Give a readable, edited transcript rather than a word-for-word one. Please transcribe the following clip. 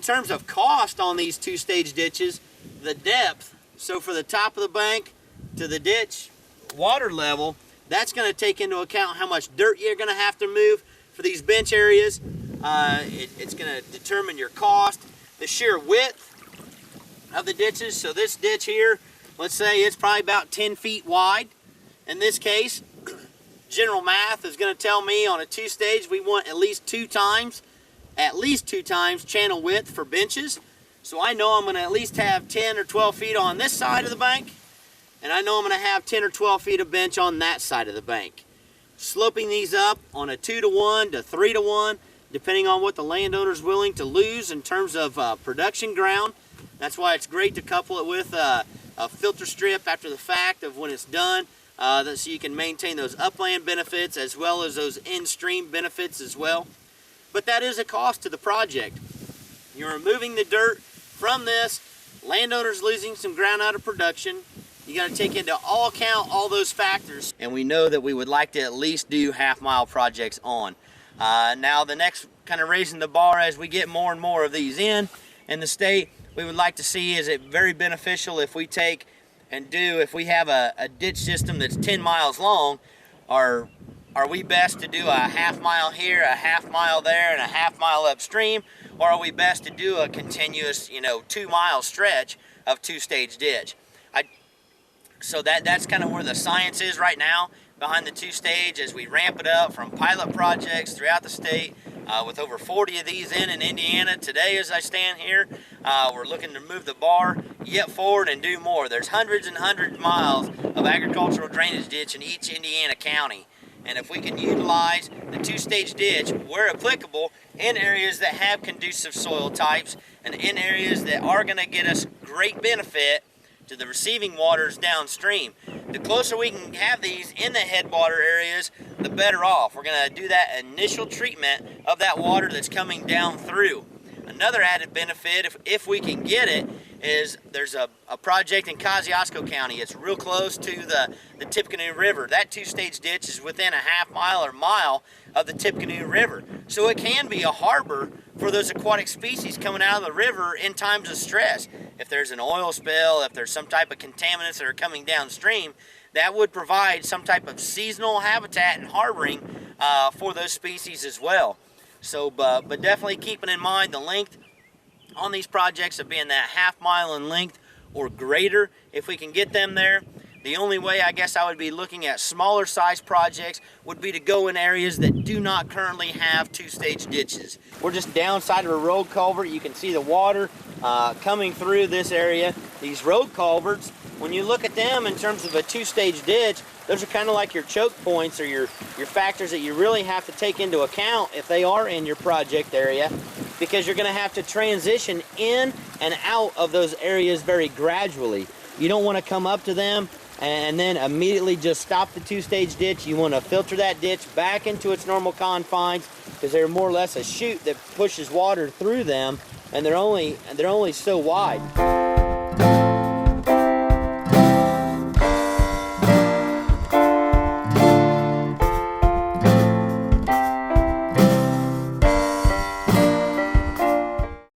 terms of cost on these two-stage ditches, the depth, so for the top of the bank to the ditch water level, that's going to take into account how much dirt you're going to have to move for these bench areas. It's going to determine your cost. The sheer width of the ditches, so this ditch here, let's say it's probably about 10 feet wide. In this case, general math is going to tell me on a two-stage we want at least two times channel width for benches. So I know I'm going to at least have 10 or 12 feet on this side of the bank, and I know I'm going to have 10 or 12 feet of bench on that side of the bank. Sloping these up on a 2-to-1 to 3-to-1, depending on what the landowner's willing to lose in terms of production ground. That's why it's great to couple it with a filter strip after the fact of when it's done, so you can maintain those upland benefits as well as those in-stream benefits as well. But that is a cost to the project. You're removing the dirt from this, landowners losing some ground out of production. You got to take into all account all those factors. And we know that we would like to at least do half-mile projects on. Now the next kind of raising the bar as we get more and more of these in the state, we would like to see, is it very beneficial if we take and do, if we have a ditch system that's 10 miles long, are we best to do a half-mile here, a half-mile there, and a half-mile upstream, or are we best to do a continuous, 2-mile stretch of two-stage ditch? So that's kind of where the science is right now behind the two-stage as we ramp it up from pilot projects throughout the state. With over 40 of these in Indiana today as I stand here, we're looking to move the bar yet forward and do more. There's hundreds and hundreds of miles of agricultural drainage ditch in each Indiana county. And if we can utilize the two-stage ditch where applicable in areas that have conducive soil types and in areas that are going to get us great benefit to the receiving waters downstream, the closer we can have these in the headwater areas, the better off. We're going to do that initial treatment of that water that's coming down through. Another added benefit, if we can get it, is there's a project in Kosciuszko County. It's real close to the Tippecanoe River. That two-stage ditch is within a half-mile or mile of the Tippecanoe River. So it can be a harbor for those aquatic species coming out of the river in times of stress. If there's an oil spill, if there's some type of contaminants that are coming downstream, that would provide some type of seasonal habitat and harboring for those species as well. So, but definitely keeping in mind the length on these projects of being that half-mile in length or greater, if we can get them there. The only way I guess I would be looking at smaller size projects would be to go in areas that do not currently have two-stage ditches. We're just downside of a road culvert. You can see the water coming through this area. These road culverts, when you look at them in terms of a two-stage ditch, those are kind of like your choke points or your factors that you really have to take into account if they are in your project area, because you're going to have to transition in and out of those areas very gradually. You don't want to come up to them and then immediately just stop the two-stage ditch. You want to filter that ditch back into its normal confines, because they're more or less a chute that pushes water through them, and they're only so wide.